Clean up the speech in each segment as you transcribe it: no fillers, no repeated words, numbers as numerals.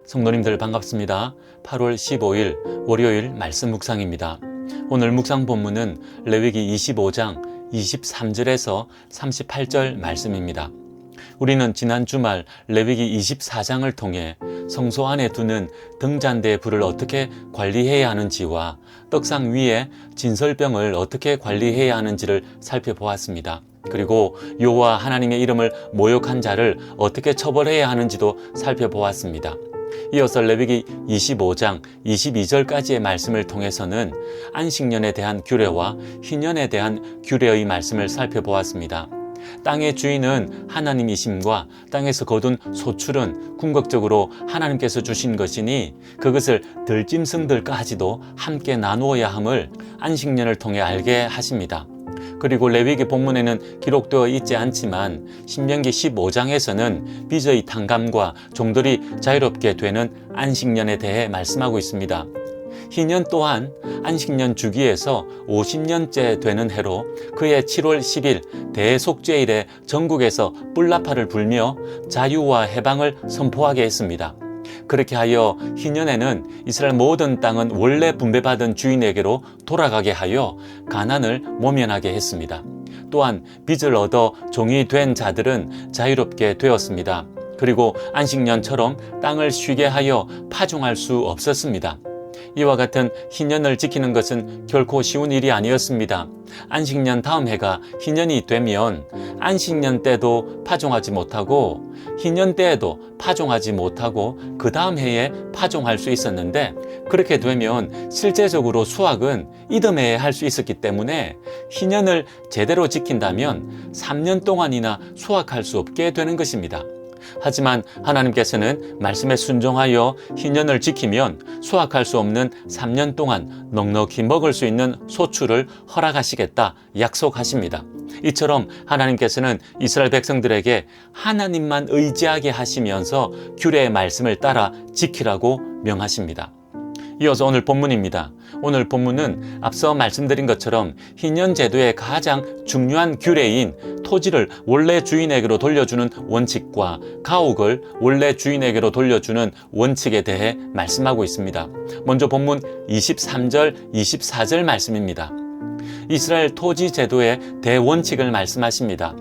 성도님들 반갑습니다. 8월 15일 월요일 말씀 묵상입니다. 오늘 묵상 본문은 레위기 25장 23절에서 38절 말씀입니다. 우리는 지난 주말 레위기 24장을 통해 성소 안에 두는 등잔대의 불을 어떻게 관리해야 하는지와 떡상 위에 진설병을 어떻게 관리해야 하는지를 살펴보았습니다. 그리고 여호와 하나님의 이름을 모욕한 자를 어떻게 처벌해야 하는지도 살펴보았습니다. 이어서 레위기 25장 22절까지의 말씀을 통해서는 안식년에 대한 규례와 희년에 대한 규례의 말씀을 살펴보았습니다. 땅의 주인은 하나님이심과 땅에서 거둔 소출은 궁극적으로 하나님께서 주신 것이니 그것을 들짐승들까지도 함께 나누어야 함을 안식년을 통해 알게 하십니다. 그리고 레위기 본문에는 기록되어 있지 않지만 신명기 15장에서는 빚의 탕감과 종들이 자유롭게 되는 안식년에 대해 말씀하고 있습니다. 희년 또한 안식년 주기에서 50년째 되는 해로 그해 7월 10일 대속죄일에 전국에서 뿔나파를 불며 자유와 해방을 선포하게 했습니다. 그렇게 하여 희년에는 이스라엘 모든 땅은 원래 분배받은 주인에게로 돌아가게 하여 가난을 모면하게 했습니다. 또한 빚을 얻어 종이 된 자들은 자유롭게 되었습니다. 그리고 안식년처럼 땅을 쉬게 하여 파종할 수 없었습니다. 이와 같은 희년을 지키는 것은 결코 쉬운 일이 아니었습니다. 안식년 다음 해가 희년이 되면 안식년 때도 파종하지 못하고 희년 때에도 파종하지 못하고 그 다음 해에 파종할 수 있었는데 그렇게 되면 실제적으로 수확은 이듬해에 할 수 있었기 때문에 희년을 제대로 지킨다면 3년 동안이나 수확할 수 없게 되는 것입니다. 하지만 하나님께서는 말씀에 순종하여 희년을 지키면 수확할 수 없는 3년 동안 넉넉히 먹을 수 있는 소출을 허락하시겠다 약속하십니다. 이처럼 하나님께서는 이스라엘 백성들에게 하나님만 의지하게 하시면서 규례의 말씀을 따라 지키라고 명하십니다. 이어서 오늘 본문입니다. 오늘 본문은 앞서 말씀드린 것처럼 희년 제도의 가장 중요한 규례인 토지를 원래 주인에게로 돌려주는 원칙과 가옥을 원래 주인에게로 돌려주는 원칙에 대해 말씀하고 있습니다. 먼저 본문 23절, 24절 말씀입니다. 이스라엘 토지 제도의 대원칙을 말씀하십니다.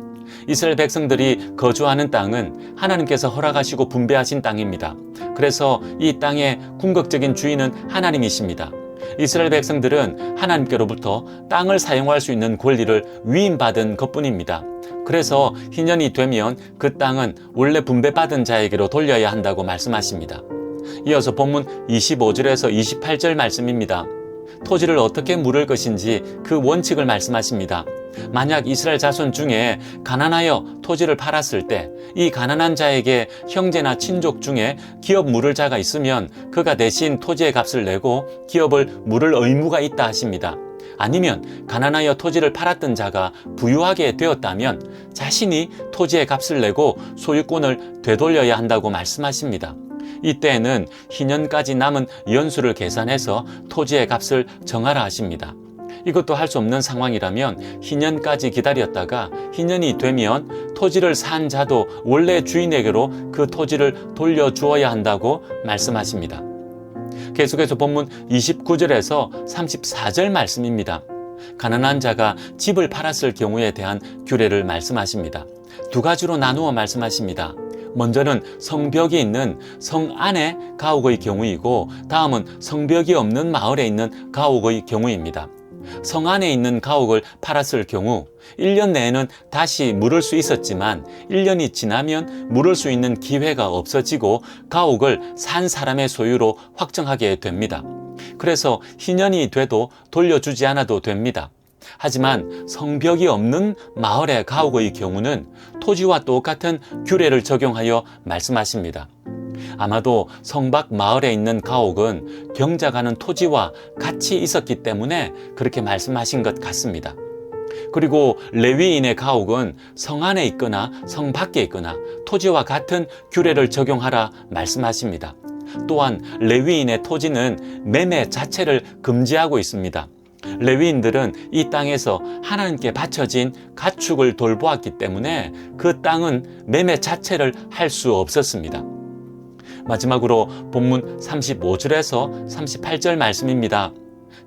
이스라엘 백성들이 거주하는 땅은 하나님께서 허락하시고 분배하신 땅입니다. 그래서 이 땅의 궁극적인 주인은 하나님이십니다. 이스라엘 백성들은 하나님께로부터 땅을 사용할 수 있는 권리를 위임받은 것뿐입니다. 그래서 희년이 되면 그 땅은 원래 분배받은 자에게로 돌려야 한다고 말씀하십니다. 이어서 본문 25절에서 28절 말씀입니다. 토지를 어떻게 물을 것인지 그 원칙을 말씀하십니다. 만약 이스라엘 자손 중에 가난하여 토지를 팔았을 때 이 가난한 자에게 형제나 친족 중에 기업 물을 자가 있으면 그가 대신 토지의 값을 내고 기업을 물을 의무가 있다 하십니다. 아니면 가난하여 토지를 팔았던 자가 부유하게 되었다면 자신이 토지의 값을 내고 소유권을 되돌려야 한다고 말씀하십니다. 이때에는 희년까지 남은 연수를 계산해서 토지의 값을 정하라 하십니다. 이것도 할 수 없는 상황이라면 희년까지 기다렸다가 희년이 되면 토지를 산 자도 원래 주인에게로 그 토지를 돌려주어야 한다고 말씀하십니다. 계속해서 본문 29절에서 34절 말씀입니다. 가난한 자가 집을 팔았을 경우에 대한 규례를 말씀하십니다. 두 가지로 나누어 말씀하십니다. 먼저는 성벽이 있는 성 안의 가옥의 경우이고 다음은 성벽이 없는 마을에 있는 가옥의 경우입니다. 성 안에 있는 가옥을 팔았을 경우 1년 내에는 다시 물을 수 있었지만 1년이 지나면 물을 수 있는 기회가 없어지고 가옥을 산 사람의 소유로 확정하게 됩니다. 그래서 희년이 돼도 돌려주지 않아도 됩니다. 하지만 성벽이 없는 마을의 가옥의 경우는 토지와 똑같은 규례를 적용하여 말씀하십니다. 아마도 성밖 마을에 있는 가옥은 경작하는 토지와 같이 있었기 때문에 그렇게 말씀하신 것 같습니다. 그리고 레위인의 가옥은 성 안에 있거나 성 밖에 있거나 토지와 같은 규례를 적용하라 말씀하십니다. 또한 레위인의 토지는 매매 자체를 금지하고 있습니다. 레위인들은 이 땅에서 하나님께 바쳐진 가축을 돌보았기 때문에 그 땅은 매매 자체를 할 수 없었습니다. 마지막으로 본문 35절에서 38절 말씀입니다.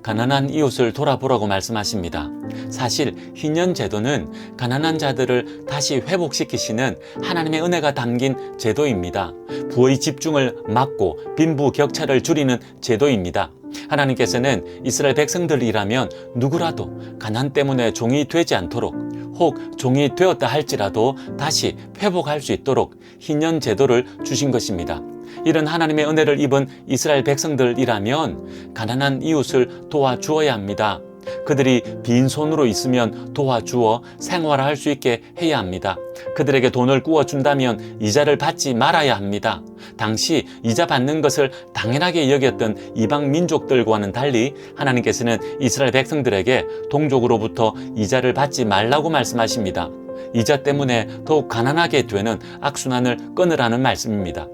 가난한 이웃을 돌아보라고 말씀하십니다. 사실 희년 제도는 가난한 자들을 다시 회복시키시는 하나님의 은혜가 담긴 제도입니다. 부의 집중을 막고 빈부격차를 줄이는 제도입니다. 하나님께서는 이스라엘 백성들이라면 누구라도 가난 때문에 종이 되지 않도록, 혹 종이 되었다 할지라도 다시 회복할 수 있도록 희년 제도를 주신 것입니다. 이런 하나님의 은혜를 입은 이스라엘 백성들이라면 가난한 이웃을 도와주어야 합니다. 그들이 빈손으로 있으면 도와주어 생활할 수 있게 해야 합니다. 그들에게 돈을 구워준다면 이자를 받지 말아야 합니다. 당시 이자 받는 것을 당연하게 여겼던 이방 민족들과는 달리 하나님께서는 이스라엘 백성들에게 동족으로부터 이자를 받지 말라고 말씀하십니다. 이자 때문에 더욱 가난하게 되는 악순환을 끊으라는 말씀입니다.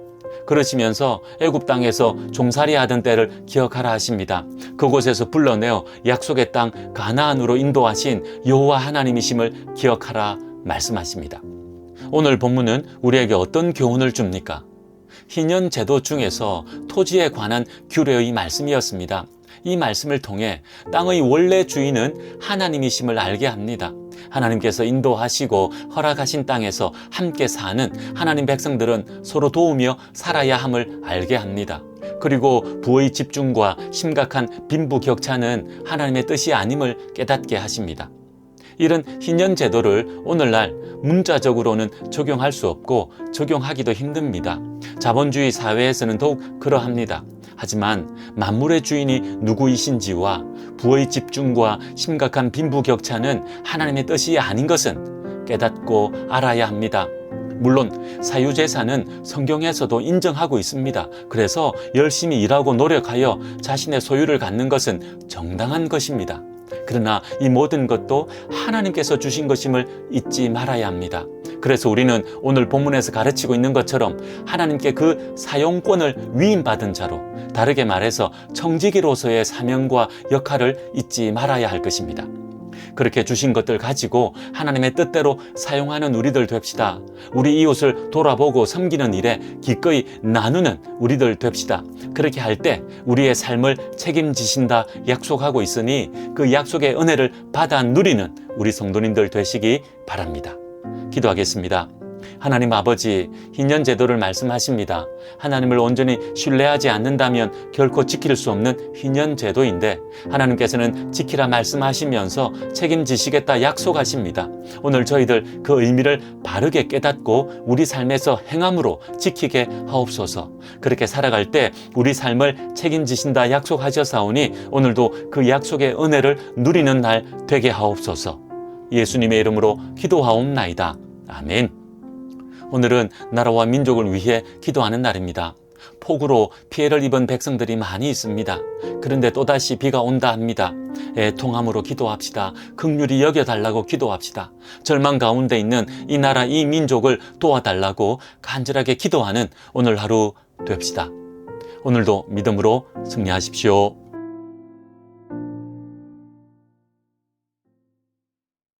그러시면서 애굽 땅에서 종살이 하던 때를 기억하라 하십니다. 그곳에서 불러내어 약속의 땅 가나안으로 인도하신 여호와 하나님이심을 기억하라 말씀하십니다. 오늘 본문은 우리에게 어떤 교훈을 줍니까? 희년 제도 중에서 토지에 관한 규례의 말씀이었습니다. 이 말씀을 통해 땅의 원래 주인은 하나님이심을 알게 합니다. 하나님께서 인도하시고 허락하신 땅에서 함께 사는 하나님 백성들은 서로 도우며 살아야 함을 알게 합니다. 그리고 부의 집중과 심각한 빈부격차는 하나님의 뜻이 아님을 깨닫게 하십니다. 이런 희년 제도를 오늘날 문자적으로는 적용할 수 없고 적용하기도 힘듭니다. 자본주의 사회에서는 더욱 그러합니다. 하지만 만물의 주인이 누구이신지와 부의 집중과 심각한 빈부격차는 하나님의 뜻이 아닌 것은 깨닫고 알아야 합니다. 물론 사유재산은 성경에서도 인정하고 있습니다. 그래서 열심히 일하고 노력하여 자신의 소유를 갖는 것은 정당한 것입니다. 그러나 이 모든 것도 하나님께서 주신 것임을 잊지 말아야 합니다. 그래서 우리는 오늘 본문에서 가르치고 있는 것처럼 하나님께 그 사용권을 위임받은 자로, 다르게 말해서 청지기로서의 사명과 역할을 잊지 말아야 할 것입니다. 그렇게 주신 것들 가지고 하나님의 뜻대로 사용하는 우리들 됩시다. 우리 이웃을 돌아보고 섬기는 일에 기꺼이 나누는 우리들 됩시다. 그렇게 할 때 우리의 삶을 책임지신다 약속하고 있으니 그 약속의 은혜를 받아 누리는 우리 성도님들 되시기 바랍니다. 기도하겠습니다. 하나님 아버지, 희년 제도를 말씀하십니다. 하나님을 온전히 신뢰하지 않는다면 결코 지킬 수 없는 희년 제도인데 하나님께서는 지키라 말씀하시면서 책임지시겠다 약속하십니다. 오늘 저희들 그 의미를 바르게 깨닫고 우리 삶에서 행함으로 지키게 하옵소서. 그렇게 살아갈 때 우리 삶을 책임지신다 약속하셨사오니 오늘도 그 약속의 은혜를 누리는 날 되게 하옵소서. 예수님의 이름으로 기도하옵나이다. 아멘. 오늘은 나라와 민족을 위해 기도하는 날입니다. 폭우로 피해를 입은 백성들이 많이 있습니다. 그런데 또다시 비가 온다 합니다. 애통함으로 기도합시다. 긍휼히 여겨달라고 기도합시다. 절망 가운데 있는 이 나라 이 민족을 도와달라고 간절하게 기도하는 오늘 하루 됩시다. 오늘도 믿음으로 승리하십시오.